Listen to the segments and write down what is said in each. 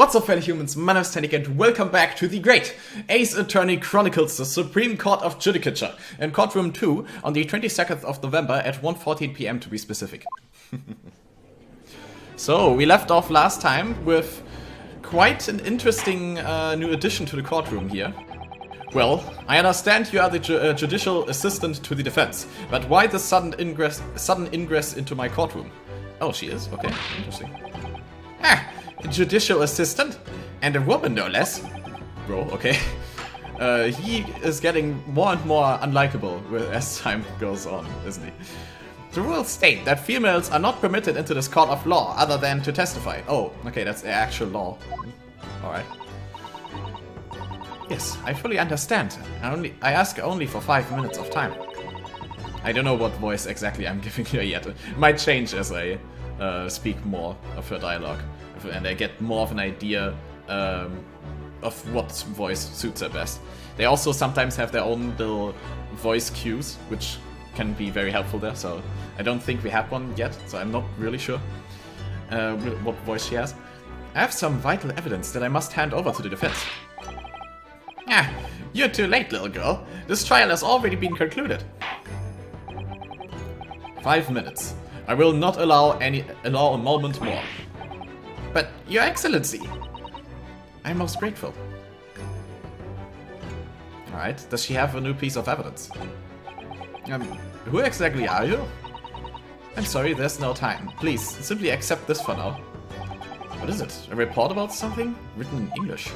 What's up, fellow humans? My name is Tanik and welcome back to the great Ace Attorney Chronicles, the Supreme Court of Judicature, in Courtroom 2 on the 22nd of November at 1:14 PM to be specific. So, we left off last time with quite an interesting new addition to the courtroom here. Well, I understand you are the judicial assistant to the defense, but why the sudden ingress into my courtroom? Oh, she is? Okay, interesting. Ah! Judicial assistant, and a woman no less. Bro, okay. He is getting more and more unlikable as time goes on, isn't he? The rules state that females are not permitted into this court of law other than to testify. Oh, okay, that's the actual law. Alright. Yes, I fully understand. I ask only for 5 minutes of time. I don't know what voice exactly I'm giving her yet. It might change as I speak more of her dialogue. And I get more of an idea of what voice suits her best. They also sometimes have their own little voice cues, which can be very helpful there, so I don't think we have one yet, so I'm not really sure what voice she has. I have some vital evidence that I must hand over to the defense. Ah, you're too late, little girl. This trial has already been concluded. 5 minutes. I will not allow a moment more. But, Your Excellency! I'm most grateful. Alright, does she have a new piece of evidence? Who exactly are you? I'm sorry, there's no time. Please, simply accept this for now. What is it? A report about something? Written in English.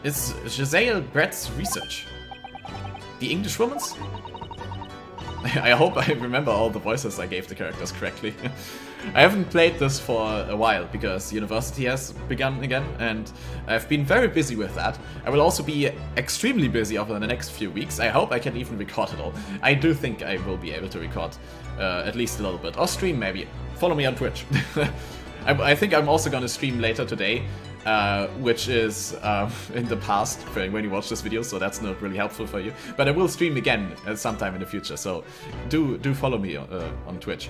It's Jezaille Brett's research. The Englishwoman's? I hope I remember all the voices I gave the characters correctly. I haven't played this for a while because university has begun again and I've been very busy with that. I will also be extremely busy over the next few weeks. I hope I can even record it all. I do think I will be able to record at least a little bit. Or stream maybe. Follow me on Twitch. I think I'm also gonna stream later today. Which is in the past when you watch this video, so that's not really helpful for you. But I will stream again at some time in the future, so do follow me on Twitch.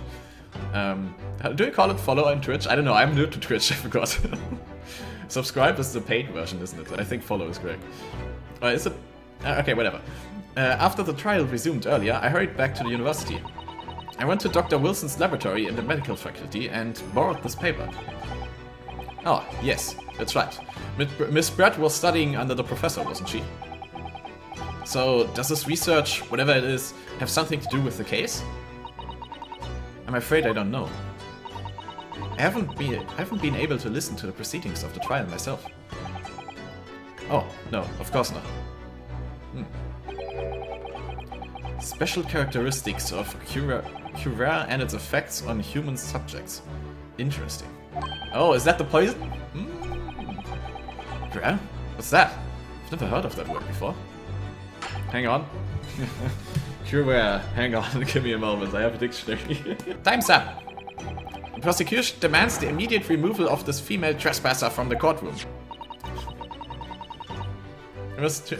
Do you call it follow on Twitch? I don't know, I'm new to Twitch, I forgot. Subscribe is the paid version, isn't it? I think follow is correct. Is it? Okay, whatever. After the trial resumed earlier, I hurried back to the university. I went to Dr. Wilson's laboratory in the medical faculty and borrowed this paper. Oh, yes, that's right. Miss Brett was studying under the professor, wasn't she? So, does this research, whatever it is, have something to do with the case? I'm afraid I don't know. I haven't been able to listen to the proceedings of the trial myself. Oh, no, of course not. Special characteristics of curare and its effects on human subjects. Interesting. Oh, is that the poison? Curare? What's that? I've never heard of that word before. Hang on. Curare. Hang on, give me a moment. I have a dictionary. Time's up. The prosecution demands the immediate removal of this female trespasser from the courtroom. Just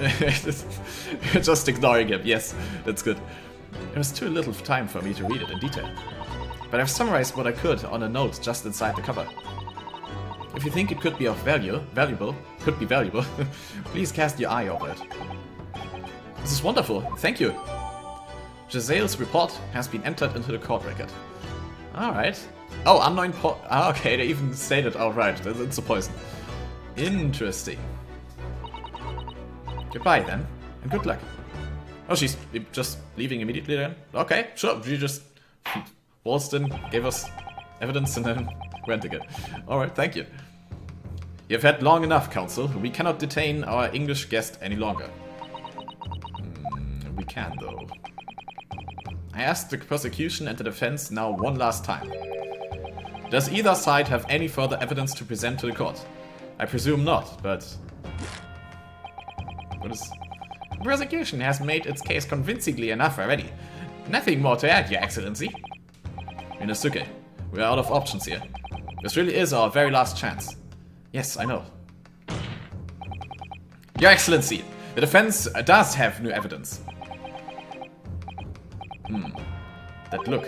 ignoring him. Yes, that's good. There was too little time for me to read it in detail. But I've summarized what I could on a note just inside the cover. If you think it could be of valuable, please cast your eye over it. This is wonderful, thank you. Jezaille's report has been entered into the court record. Alright. Oh, unknown okay, they even stated outright that it's a poison. Interesting. Goodbye then, and good luck. Oh, she's just leaving immediately then? Okay, sure, she just waltzed in, gave us evidence, and then went again. Alright, thank you. You've had long enough, counsel. We cannot detain our English guest any longer. We can, though. I asked the prosecution and the defense now one last time. Does either side have any further evidence to present to the court? I presume not, but... What is... The prosecution has made its case convincingly enough already. Nothing more to add, Your Excellency. Inosuke, we're out of options here. This really is our very last chance. Yes, I know. Your Excellency, the defense does have new evidence. That look.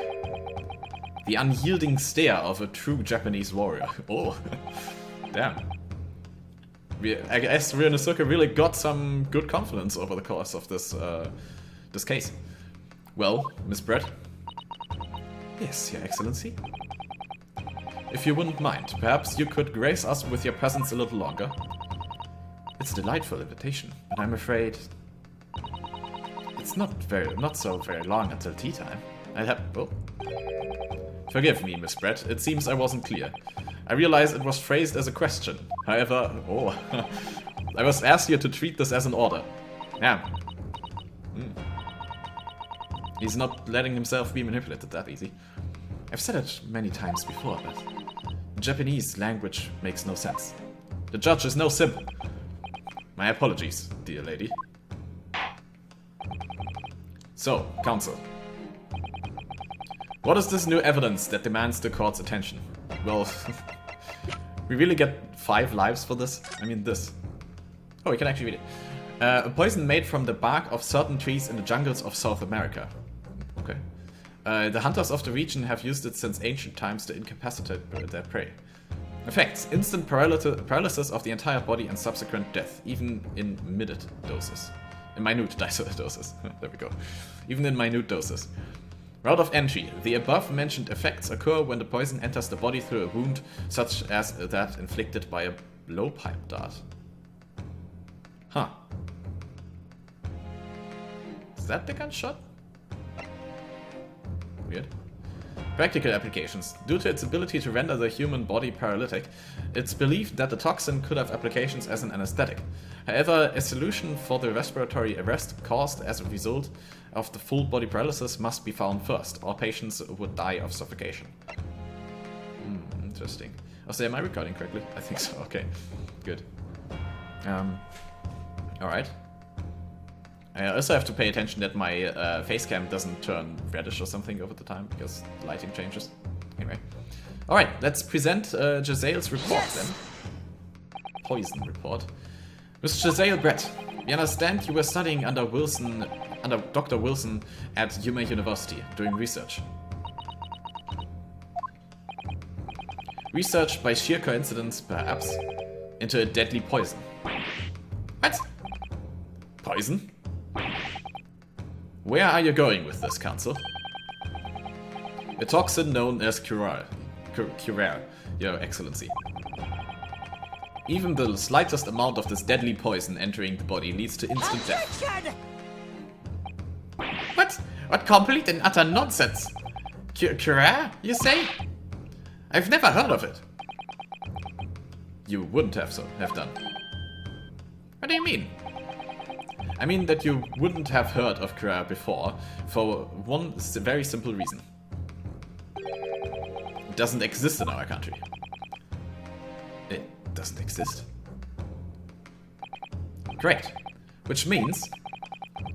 The unyielding stare of a true Japanese warrior. Oh, damn. I guess Ryunosuke really got some good confidence over the course of this this case. Well, Miss Brett? Yes, Your Excellency? If you wouldn't mind, perhaps you could grace us with your presence a little longer? It's a delightful invitation, but I'm afraid it's not so very long until tea time. I'd have... Oh. Forgive me, Miss Brett. It seems I wasn't clear. I realize it was phrased as a question. However... Oh. I was asked you to treat this as an order. Yeah. He's not letting himself be manipulated that easy. I've said it many times before, but... Japanese language makes no sense. The judge is no simp. My apologies, dear lady. So, counsel. What is this new evidence that demands the court's attention? Well, we really get 5 lives for this? I mean, this. Oh, we can actually read it. A poison made from the bark of certain trees in the jungles of South America. Okay. The hunters of the region have used it since ancient times to incapacitate their prey. Effects: instant paralysis of the entire body and subsequent death, even in minute doses. In minute doses. There we go. Even in minute doses. Route of entry. The above mentioned effects occur when the poison enters the body through a wound, such as that inflicted by a blowpipe dart. Huh. Is that the gunshot? Weird. Practical applications. Due to its ability to render the human body paralytic, it's believed that the toxin could have applications as an anesthetic. However, a solution for the respiratory arrest caused as a result of the full body paralysis must be found first, or patients would die of suffocation. Interesting. Oh, so am I recording correctly? I think so. Okay, good. Alright. I also have to pay attention that my face cam doesn't turn reddish or something over the time, because the lighting changes. Anyway. Alright, let's present Jezaille's report then. Poison report. Miss Jezaille Brett, we understand you were studying under Dr. Wilson at Yuma University, doing research. Research by sheer coincidence, perhaps, into a deadly poison. What? Poison? Where are you going with this, Counsel? A toxin known as curare, Your Excellency. Even the slightest amount of this deadly poison entering the body leads to instant death. What? What complete and utter nonsense! Curare, you say? I've never heard of it. You wouldn't have done. What do you mean? I mean that you wouldn't have heard of curare before, for one very simple reason. It doesn't exist in our country. It doesn't exist. Great. Which means,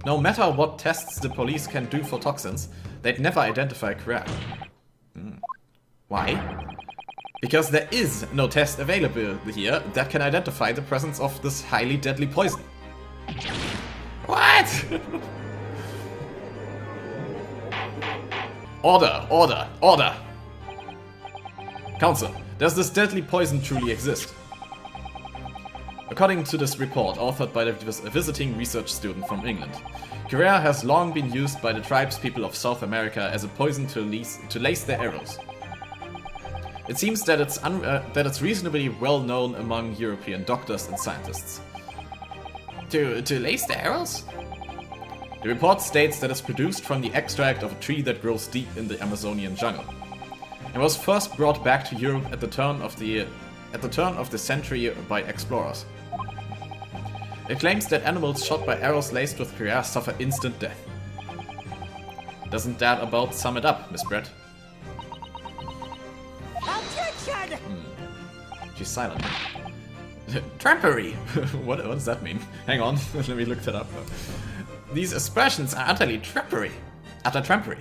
no matter what tests the police can do for toxins, they'd never identify curare. Why? Because there is no test available here that can identify the presence of this highly deadly poison. What? Order, order, order! Counsel, does this deadly poison truly exist? According to this report, authored by a visiting research student from England, curare has long been used by the tribespeople of South America as a poison to lace their arrows. It seems that it's reasonably well known among European doctors and scientists. To lace the arrows? The report states that it's produced from the extract of a tree that grows deep in the Amazonian jungle. It was first brought back to Europe at the turn of the century by explorers. It claims that animals shot by arrows laced with curare suffer instant death. Doesn't that about sum it up, Miss Brett? She's silent. Trumpery! What does that mean? Hang on, let me look that up. These aspersions are utterly trumpery. Utter trumpery.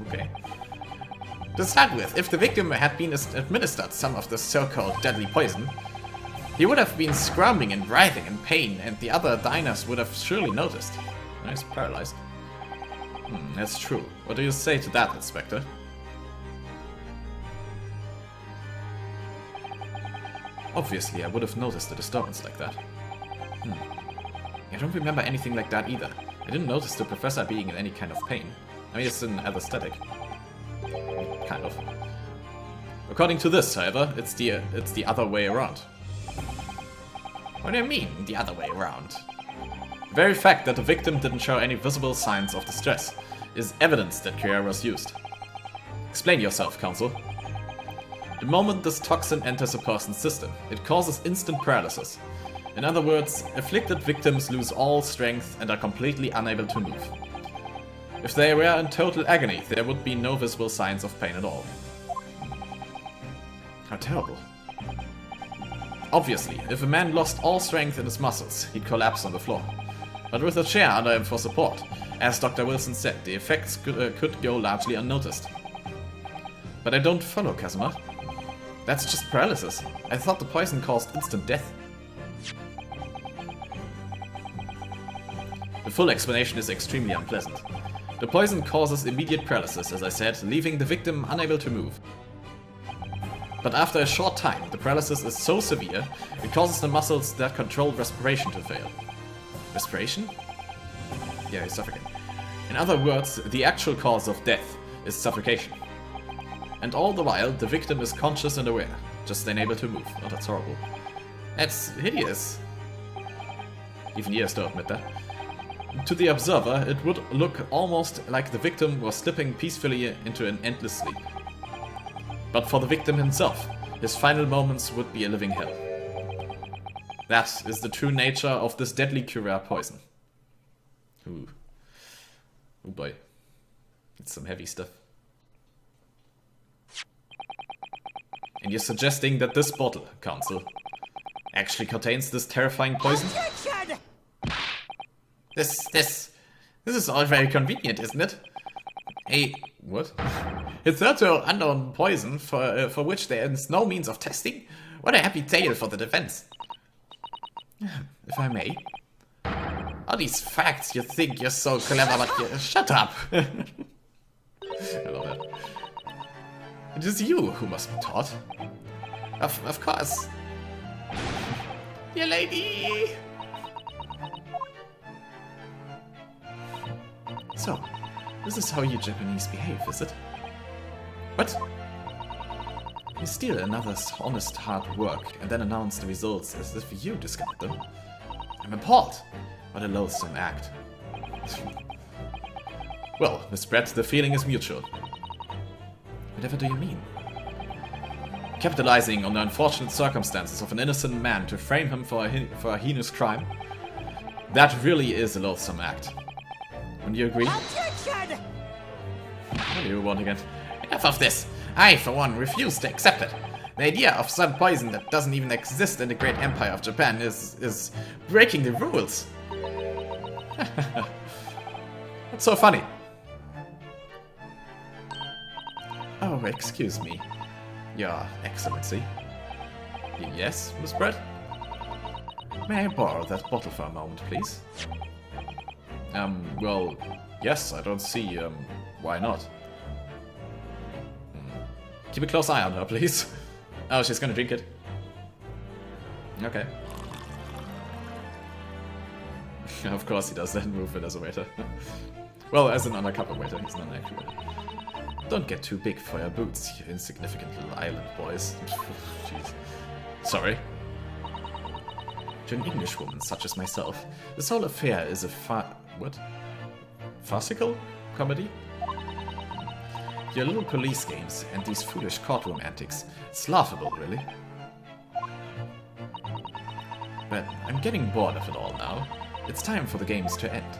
Okay. To start with, if the victim had been administered some of the so-called deadly poison, he would have been squirming and writhing in pain, and the other diners would have surely noticed. He's paralyzed. That's true. What do you say to that, Inspector? Obviously, I would have noticed a disturbance like that. I don't remember anything like that either. I didn't notice the professor being in any kind of pain. I mean, it's an anesthetic. Kind of. According to this, however, it's the other way around. What do you mean, the other way around? The very fact that the victim didn't show any visible signs of distress is evidence that curare was used. Explain yourself, Counsel. The moment this toxin enters a person's system, it causes instant paralysis. In other words, afflicted victims lose all strength and are completely unable to move. If they were in total agony, there would be no visible signs of pain at all. How terrible. Obviously, if a man lost all strength in his muscles, he'd collapse on the floor. But with a chair under him for support, as Dr. Wilson said, the effects could go largely unnoticed. But I don't follow, Kazuma. That's just paralysis. I thought the poison caused instant death. The full explanation is extremely unpleasant. The poison causes immediate paralysis, as I said, leaving the victim unable to move. But after a short time, the paralysis is so severe, it causes the muscles that control respiration to fail. Respiration? Yeah, he's suffocating. In other words, the actual cause of death is suffocation. And all the while, the victim is conscious and aware, just unable to move. Oh, that's horrible. That's hideous. Even he has to admit that. To the observer, it would look almost like the victim was slipping peacefully into an endless sleep. But for the victim himself, his final moments would be a living hell. That is the true nature of this deadly curare poison. Ooh. Oh boy. It's some heavy stuff. And you're suggesting that this bottle, Counsel, actually contains this terrifying poison? This is all very convenient, isn't it? What? It's to unknown poison for which there is no means of testing? What a happy tale for the defense. If I may. All these facts, you think you're so clever, but you... Shut up! I love that. It is you who must be taught. Of course. Dear lady! So, this is how you Japanese behave, is it? What? You steal another's honest hard work and then announce the results as if you discovered them? I'm appalled. What a loathsome act. Well, Miss Brett, the feeling is mutual. Whatever do you mean? Capitalizing on the unfortunate circumstances of an innocent man to frame him for a heinous crime? That really is a loathsome act. Wouldn't you agree? Objection! What do you want again? Enough of this! I, for one, refuse to accept it. The idea of some poison that doesn't even exist in the great empire of Japan is breaking the rules. What's so funny? Oh, excuse me. Your Excellency. Yes, Miss Brett? May I borrow that bottle for a moment, please? Well, yes, I don't see, why not? Keep a close eye on her, please. Oh, she's gonna drink it. Okay. Of course he does that move it as a waiter. Well, as an undercover waiter, he's not an actual waiter. Don't get too big for your boots, you insignificant little island boys. Jeez. Sorry. To an Englishwoman such as myself, this whole affair is a what? Farcical comedy? Your little police games and these foolish courtroom antics. It's laughable, really. But I'm getting bored of it all now. It's time for the games to end.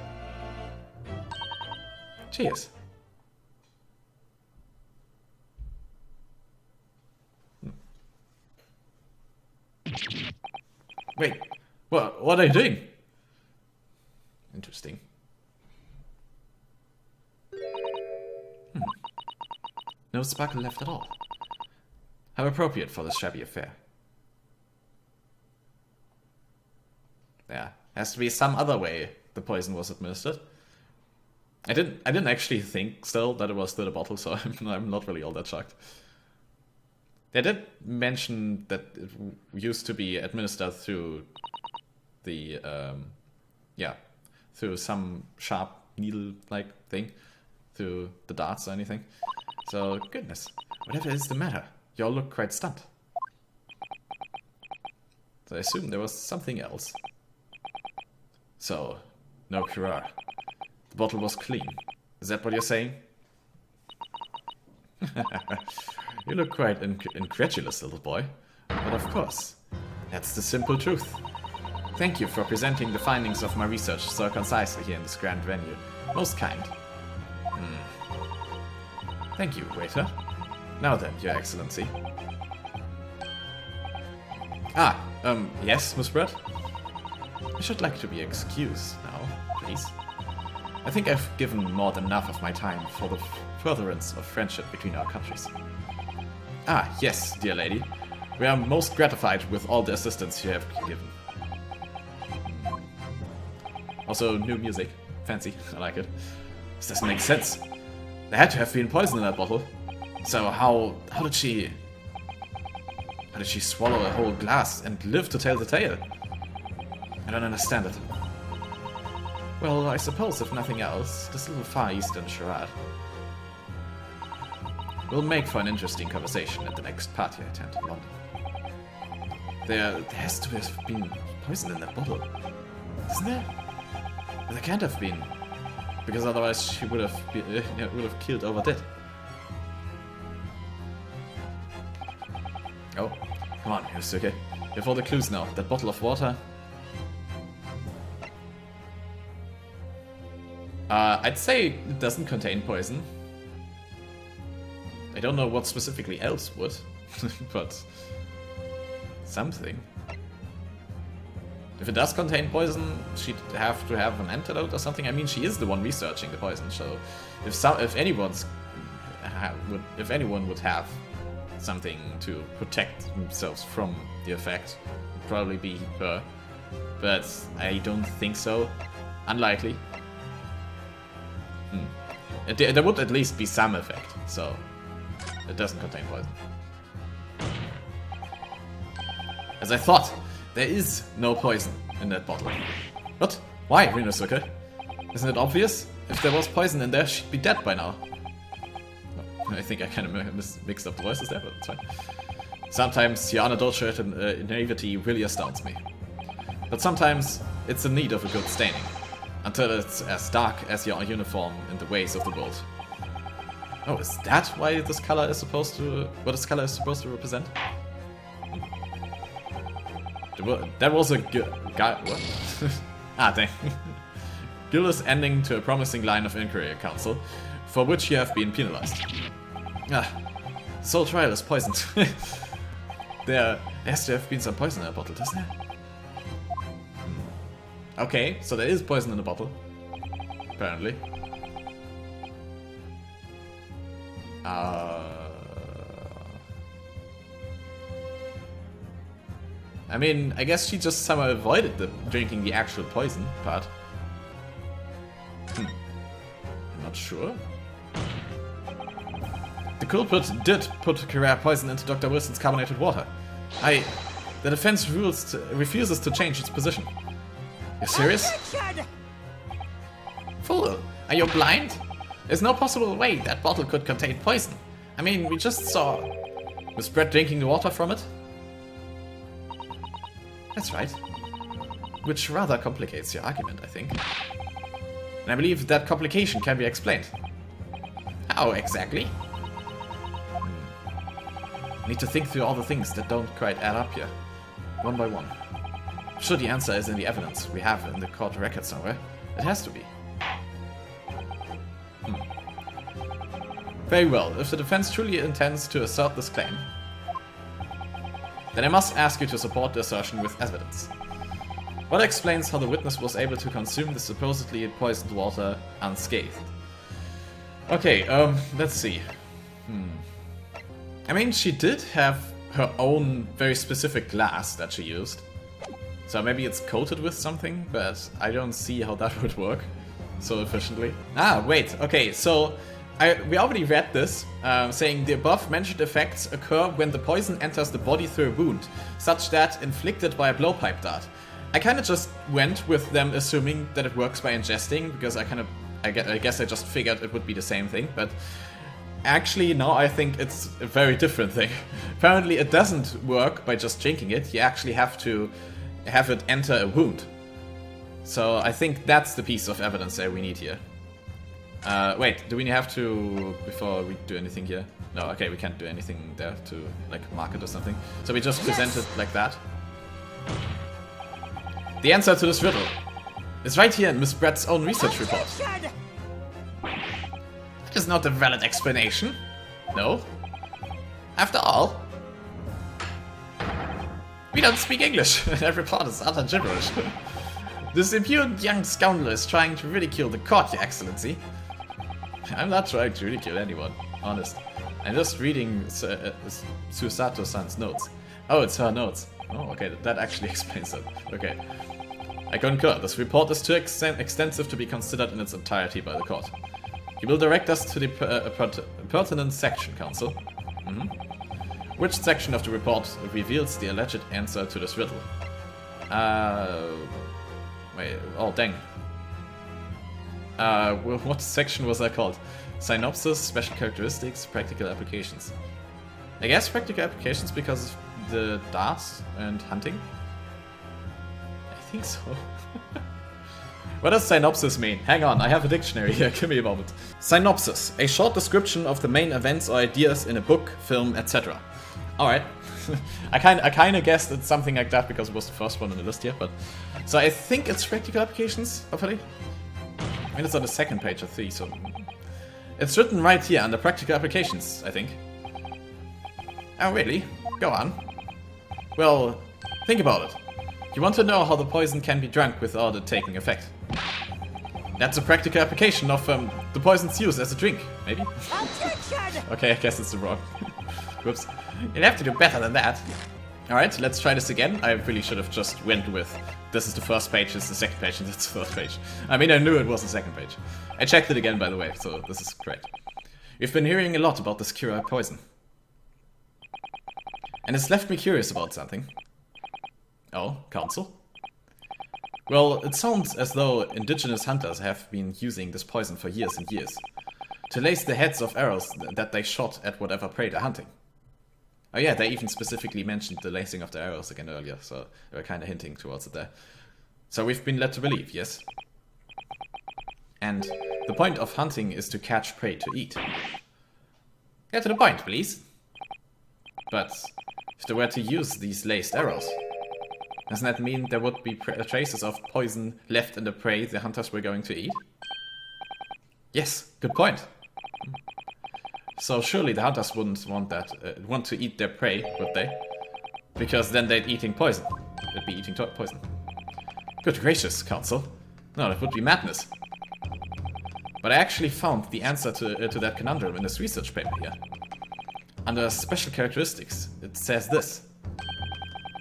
Cheers. Wait, what are you doing? Interesting. No sparkle left at all. How appropriate for this shabby affair. There has to be some other way the poison was administered. I didn't actually think still that it was through the bottle, so I'm not really all that shocked. They did mention that it used to be administered through the, through some sharp needle-like thing, through the darts or anything. So, goodness, whatever is the matter, you all look quite stunned. So I assume there was something else. So, no curare. The bottle was clean. Is that what you're saying? You look quite incredulous, little boy. But of course, that's the simple truth. Thank you for presenting the findings of my research so concisely here in this grand venue. Most kind. Thank you, waiter. Now then, Your Excellency. Yes, Miss Brett? I should like to be excused now, please. I think I've given more than enough of my time for the furtherance of friendship between our countries. Yes, dear lady. We are most gratified with all the assistance you have given. Also, new music. Fancy. I like it. This doesn't make sense. There had to have been poison in that bottle. So how did she... How did she swallow a whole glass and live to tell the tale? I don't understand it. Well, I suppose if nothing else, this little Far Eastern charade will make for an interesting conversation at the next party I attend in London. There has to have been poison in that bottle, isn't there? There can't have been, because otherwise she would have killed over dead. Oh, come on, Yusuke. You have all the clues now. That bottle of water. I'd say it doesn't contain poison. I don't know what specifically else would, but something. If it does contain poison, she'd have to have an antidote or something. I mean, she is the one researching the poison, so if anyone would have something to protect themselves from the effect, it'd probably be her. But I don't think so. Unlikely. There would at least be some effect, so it doesn't contain poison. As I thought, there is no poison in that bottle. What? Why, Rinosuke? Isn't it obvious? If there was poison in there, she'd be dead by now. I think I kind of mixed up the voices there, but it's fine. Sometimes your unadulterated naivety really astounds me. But sometimes it's in need of a good staining. Until it's as dark as your uniform in the ways of the world. Oh, is that why this color is supposed to... what this color is supposed to represent? That was a good... what? Dang. Guiltless ending to a promising line of inquiry, Council, for which you have been penalized. Soul Trial is poisoned. There has to have been some poison in that bottle, doesn't there? Okay, so there is poison in the bottle. Apparently. I mean, I guess she just somehow avoided drinking the actual poison part. I'm not sure. The culprit did put curare poison into Dr. Wilson's carbonated water. The defense refuses to change its position. You're serious? Fool! Are you blind? There's no possible way that bottle could contain poison. I mean, we just saw Miss Brett drinking the water from it. That's right. Which rather complicates your argument, I think. And I believe that complication can be explained. How exactly? Need to think through all the things that don't quite add up here, one by one. I'm sure the answer is in the evidence we have in the court record somewhere. It has to be. Very well, if the defense truly intends to assert this claim, then I must ask you to support the assertion with evidence. What explains how the witness was able to consume the supposedly poisoned water unscathed? Okay, let's see. I mean, she did have her own very specific glass that she used. So maybe it's coated with something, but I don't see how that would work so efficiently. Wait, okay, so We already read this, saying the above mentioned effects occur when the poison enters the body through a wound, such that inflicted by a blowpipe dart. I kind of just went with them assuming that it works by ingesting, because I guess I just figured it would be the same thing, but actually now I think it's a very different thing. Apparently it doesn't work by just drinking it, you actually have to have it enter a wound. So I think that's the piece of evidence that we need here. Wait, do we have to, before we do anything here? No, okay, we can't do anything there to, like, mark it or something. So we just present it like that. The answer to this riddle is right here in Miss Brett's own research report. That is not a valid explanation. No. After all, we don't speak English. That report is utter gibberish. This impudent young scoundrel is trying to ridicule the court, Your Excellency. I'm not trying to ridicule anyone, honest. I'm just reading Susato-san's notes. Oh, it's her notes. Oh, okay, that actually explains it. Okay. I concur. This report is too extensive to be considered in its entirety by the court. You will direct us to the pertinent section, Counsel. Which section of the report reveals the alleged answer to this riddle? Wait, oh dang. What section was that called? Synopsis, special characteristics, practical applications. I guess practical applications because of the darts and hunting? I think so. What does synopsis mean? Hang on, I have a dictionary here, give me a moment. Synopsis, a short description of the main events or ideas in a book, film, etc. Alright. I kind of guessed it's something like that because it was the first one on the list here, but... So I think it's practical applications, hopefully. I mean, it's on the second page of 3, so... It's written right here under practical applications, I think. Oh, really? Go on. Well, think about it. You want to know how the poison can be drunk without it taking effect. That's a practical application of the poison's use as a drink, maybe? Okay, I guess it's the wrong. Whoops. You'll have to do better than that. Alright, let's try this again. I really should have just went with this is the first page, this is the second page, and that's the third page. I mean, I knew it was the second page. I checked it again, by the way, so this is great. We've been hearing a lot about this curare poison. And it's left me curious about something. Oh, Counsel? Well, it sounds as though indigenous hunters have been using this poison for years and years. To lace the heads of arrows that they shot at whatever prey they're hunting. Oh yeah, they even specifically mentioned the lacing of the arrows again earlier, so they were kind of hinting towards it there. So we've been led to believe, yes? And the point of hunting is to catch prey to eat. Get to the point, please. But if they were to use these laced arrows, doesn't that mean there would be traces of poison left in the prey the hunters were going to eat? Yes, good point. So surely the hunters wouldn't want to eat their prey, would they? Because then they'd eating poison. They'd be eating poison. Good gracious, Counsel. No, that would be madness. But I actually found the answer to that conundrum in this research paper here. Under special characteristics, it says this.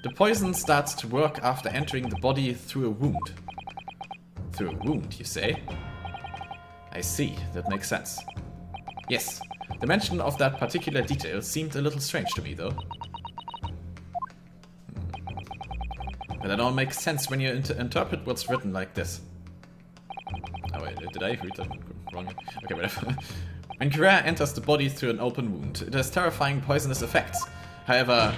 The poison starts to work after entering the body through a wound. Through a wound, you say? I see, that makes sense. Yes, the mention of that particular detail seemed a little strange to me, though. But it all makes sense when you interpret what's written like this. Oh wait, did I read that wrong? Okay, whatever. When curare enters the body through an open wound, it has terrifying poisonous effects. However,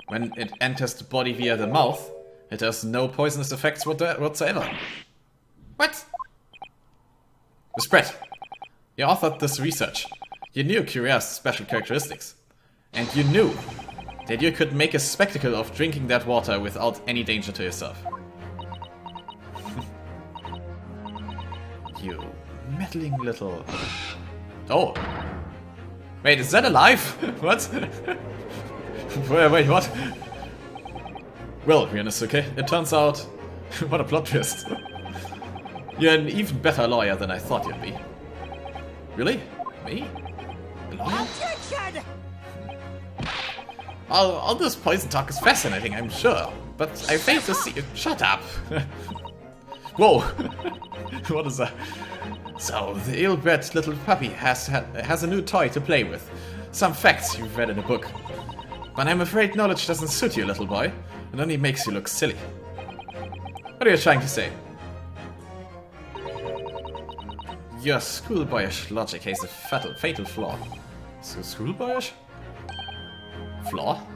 when it enters the body via the mouth, it has no poisonous effects whatsoever. What? Miss Brett, you authored this research. You knew curare's special characteristics. And you knew that you could make a spectacle of drinking that water without any danger to yourself. You meddling little... Oh! Wait, is that alive? What? Wait, what? Well, Ryunosuke, it turns out... what a plot twist. You're an even better lawyer than I thought you'd be. Really? Me? A lawyer? All this poison talk is fascinating, I'm sure. But I fail to see... Shut up! Whoa! What is that? So, the ill-bred little puppy has a new toy to play with. Some facts you've read in a book. But I'm afraid knowledge doesn't suit you, little boy. It only makes you look silly. What are you trying to say? Your schoolboyish logic has a fatal flaw. So schoolboyish? Flaw?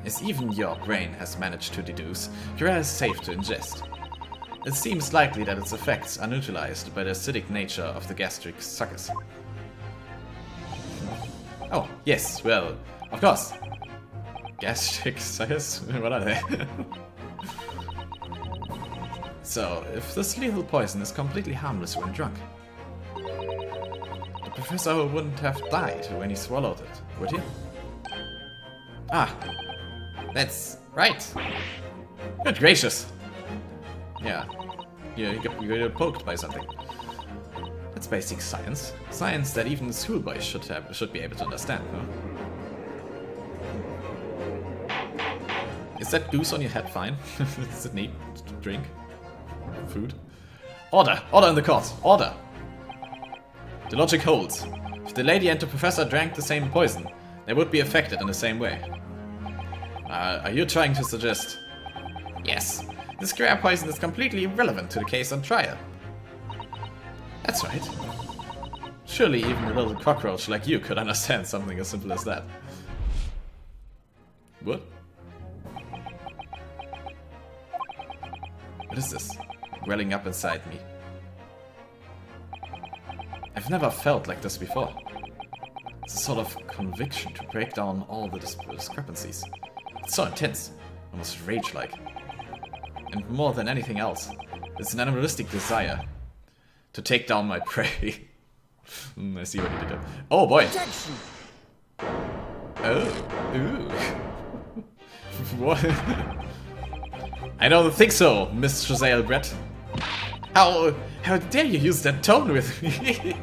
As even your brain has managed to deduce, curare is safe to ingest. It seems likely that its effects are neutralized by the acidic nature of the gastric suckers. Oh, yes, well, of course. Gastric suckers? What are they? So, if this lethal poison is completely harmless when drunk, the professor wouldn't have died when he swallowed it, would he? Ah, that's right. Good gracious. Yeah, you got poked by something. That's basic science. Science that even schoolboys should be able to understand, huh? Is that goose on your head fine? Does it need to drink? Food? Order! Order in the court! Order! The logic holds. If the lady and the professor drank the same poison, they would be affected in the same way. Are you trying to suggest... Yes, this curare poison is completely irrelevant to the case on trial. That's right. Surely even a little cockroach like you could understand something as simple as that. What? What is this? Welling up inside me. I've never felt like this before. It's a sort of conviction to break down all the discrepancies. It's so intense, almost rage-like. And more than anything else, it's an animalistic desire to take down my prey. I see what you did there. Oh boy! Oh, ooh. What? I don't think so, Miss Jezaille Brett. How dare you use that tone with me?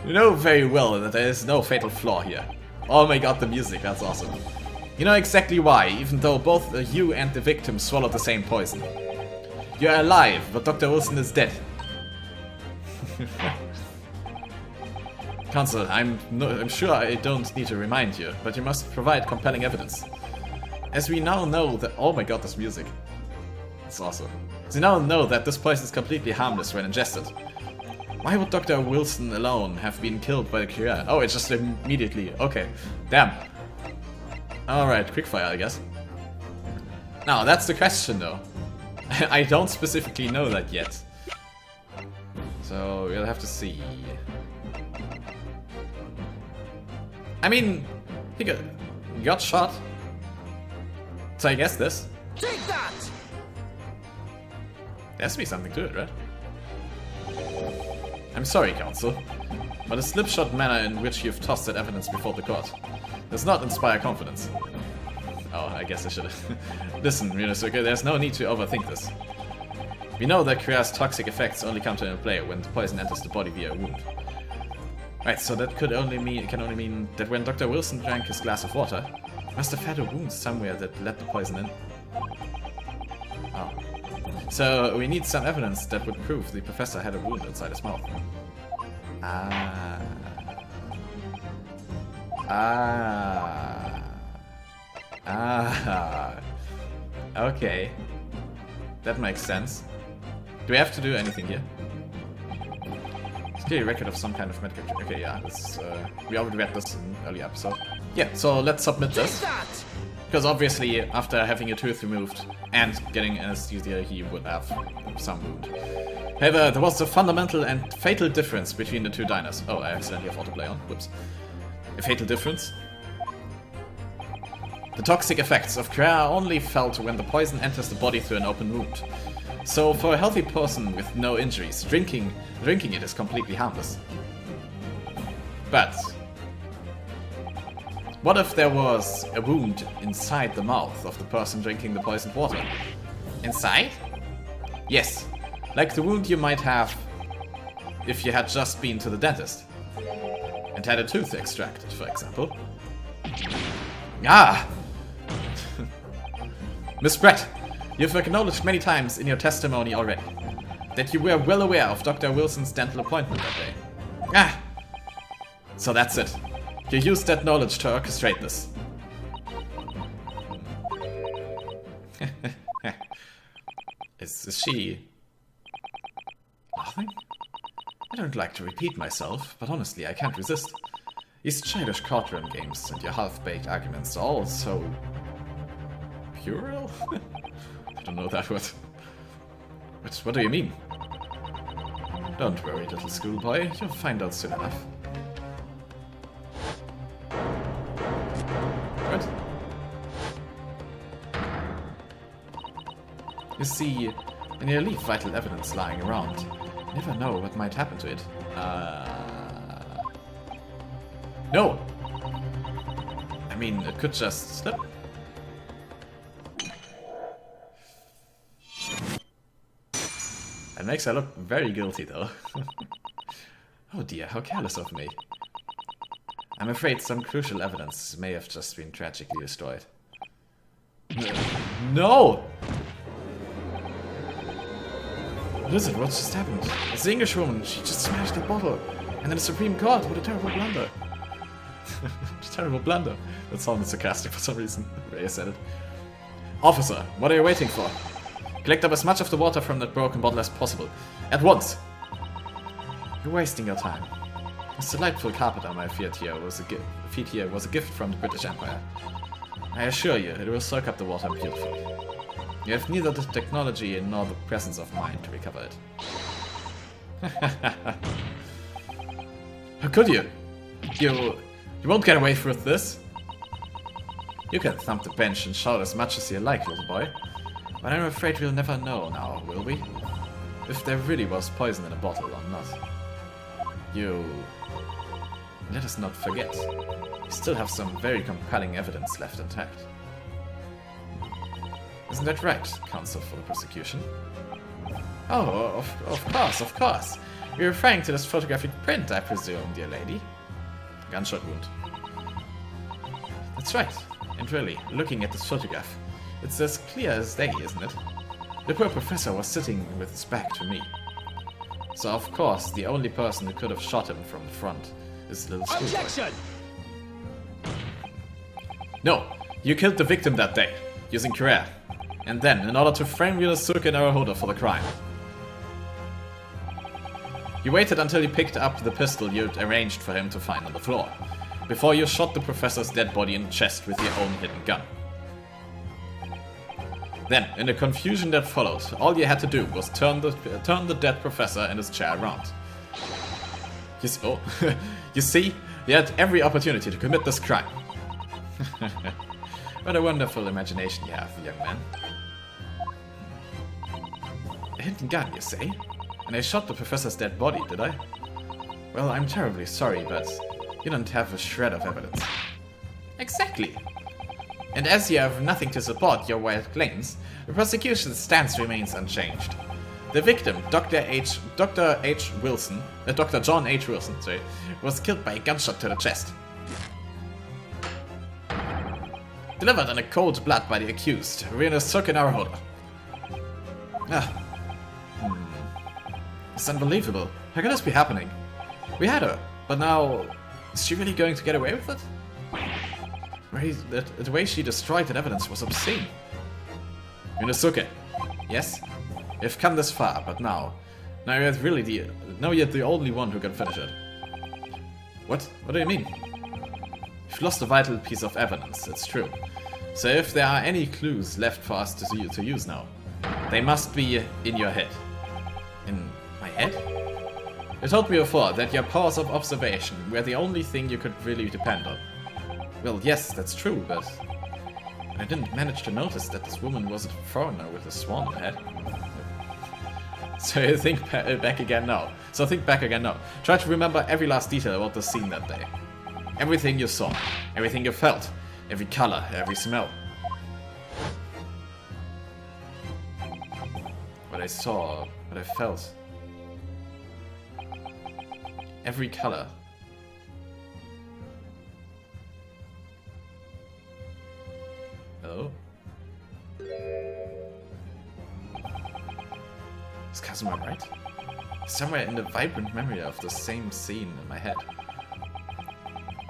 You know very well that there is no fatal flaw here. Oh my god, the music, that's awesome. You know exactly why, even though both you and the victim swallowed the same poison. You're alive, but Dr. Wilson is dead. Counsel, I'm sure I don't need to remind you, but you must provide compelling evidence. As we now know that... Oh my god, this music. It's awesome. As we now know that this poison is completely harmless when ingested. Why would Dr. Wilson alone have been killed by the curare? Oh, it's just immediately. Okay. Damn. Alright, quickfire, I guess. Now, that's the question, though. I don't specifically know that yet. So, we'll have to see. I mean, he got shot. So I guess this. Take that! There has to be something to it, right? I'm sorry, Counsel, but the slipshod manner in which you've tossed that evidence before the court does not inspire confidence. Oh, I guess I should have. Listen, Ryunosuke, there's no need to overthink this. We know that curare's toxic effects only come to play when the poison enters the body via a wound. Right, so that can only mean that when Dr. Wilson drank his glass of water, he must have had a wound somewhere that let the poison in. Oh. So we need some evidence that would prove the professor had a wound inside his mouth. Ah. Ah. Ah. Okay. That makes sense. Do we have to do anything here? It's clearly a record of some kind of medical... Okay, yeah, this, we already read this in an early episode. Yeah, so let's submit this. Because obviously, after having a tooth removed and getting anesthesia, he would have some wound. However, there was a fundamental and fatal difference between the two diners. Oh, I accidentally have autoplay on. Whoops. A fatal difference? The toxic effects of curare are only felt when the poison enters the body through an open wound. So, for a healthy person with no injuries, drinking it is completely harmless. But what if there was a wound inside the mouth of the person drinking the poisoned water? Inside? Yes, like the wound you might have if you had just been to the dentist and had a tooth extracted, for example. Ah! Miss Brett, You've acknowledged many times in your testimony already that you were well aware of Dr. Wilson's dental appointment that day. Ah! So that's it. You used that knowledge to orchestrate this. Is she... laughing? I don't like to repeat myself, but honestly I can't resist. These childish courtroom games and your half-baked arguments are all so... puerile? I don't know that word. What do you mean? Don't worry, little schoolboy. You'll find out soon enough. What? You see, when you leave vital evidence lying around, you never know what might happen to it. No! I mean, it could just slip. That makes her look very guilty, though. Oh dear, how careless of me. I'm afraid some crucial evidence may have just been tragically destroyed. No! What is it? What's just happened? It's the English woman. She just smashed the bottle. And then the Supreme Court. What a terrible blunder. Terrible blunder. That sounded sarcastic for some reason, the way I said it. Officer, what are you waiting for? Collect up as much of the water from that broken bottle as possible. At once! You're wasting your time. This delightful carpet on my feet here was a gift from the British Empire. I assure you, it will soak up the water beautifully. You have neither the technology nor the presence of mind to recover it. How could you? You won't get away with this. You can thump the bench and shout as much as you like, little boy. But I'm afraid we'll never know now, will we? If there really was poison in a bottle or not. Let us not forget. We still have some very compelling evidence left intact. Isn't that right, counsel for the prosecution? Oh, of course. You're referring to this photographic print, I presume, dear lady. Gunshot wound. That's right. And really, looking at this photograph, it's as clear as day, isn't it? The poor professor was sitting with his back to me. So of course, the only person who could have shot him from the front is the little schoolboy. Objection! No, you killed the victim that day, using curare. And then, in order to frame Ryunosuke Naruhodo for the crime. You waited until he picked up the pistol you'd arranged for him to find on the floor, before you shot the professor's dead body in the chest with your own hidden gun. Then, in the confusion that followed, all you had to do was turn the dead professor and his chair around. You see, you had every opportunity to commit this crime. What a wonderful imagination you have, young man. A hidden gun, you say? And I shot the professor's dead body, did I? Well, I'm terribly sorry, but you don't have a shred of evidence. Exactly. And as you have nothing to support your wild claims, the prosecution's stance remains unchanged. The victim, Dr. John H. Wilson, was killed by a gunshot to the chest. Delivered in a cold blood by the accused, Ryunosuke Naruhodo. It's unbelievable. How could this be happening? We had her, but now... is she really going to get away with it? The way she destroyed that evidence was obscene. Ryunosuke, yes? You've come this far, but now you're the only one who can finish it. What? What do you mean? You've lost a vital piece of evidence, it's true. So if there are any clues left for us to use now, they must be in your head. In my head? You told me before that your powers of observation were the only thing you could really depend on. Well, yes, that's true, but I didn't manage to notice that this woman was a foreigner with a swan head. So you think back again now. Try to remember every last detail about the scene that day. Everything you saw, everything you felt, every color, every smell. What I saw, what I felt. Every color. Hello? Is Kazuma right? Somewhere in the vibrant memory of the same scene in my head.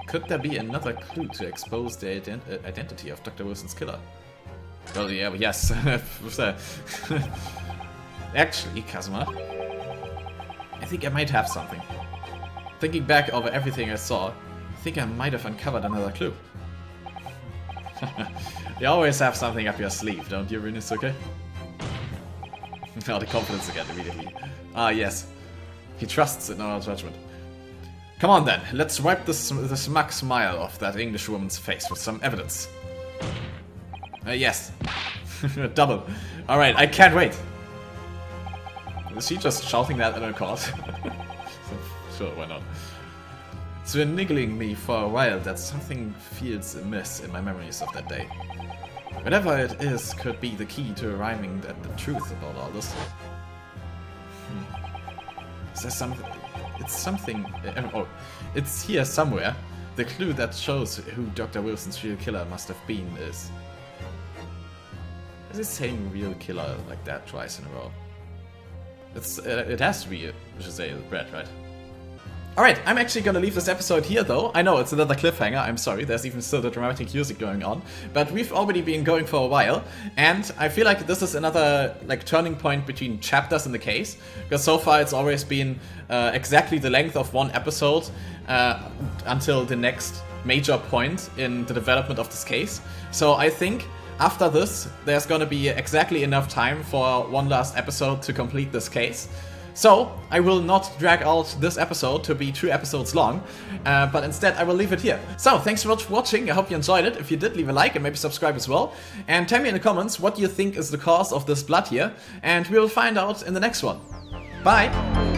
Could there be another clue to expose the identity of Dr. Wilson's killer? Well, yeah, yes. Actually, Kazuma, I think I might have something. Thinking back over everything I saw, I think I might have uncovered another clue. You always have something up your sleeve, don't you, Ryunosuke? Oh, the confidence again immediately. Ah, yes. He trusts in our judgment. Come on then, let's wipe the smug smile off that English woman's face with some evidence. Yes. Double. Alright, I can't wait. Is she just shouting that in her court? Sure, why not? It's been niggling me for a while that something feels amiss in my memories of that day. Whatever it is could be the key to arriving at the truth about all this. Is there something? It's something... oh, it's here somewhere. The clue that shows who Dr. Wilson's real killer must have been is... Is it saying real killer like that twice in a row? It has to be Jezaille Brett, right? Alright, I'm actually gonna leave this episode here though. I know it's another cliffhanger, I'm sorry, there's even still the dramatic music going on. But we've already been going for a while, and I feel like this is another turning point between chapters in the case. Because so far it's always been exactly the length of one episode until the next major point in the development of this case. So I think after this, there's gonna be exactly enough time for one last episode to complete this case. So, I will not drag out this episode to be 2 episodes long, but instead I will leave it here. So, thanks so much for watching, I hope you enjoyed it. If you did, leave a like and maybe subscribe as well. And tell me in the comments what you think is the cause of this blood here, and we will find out in the next one. Bye!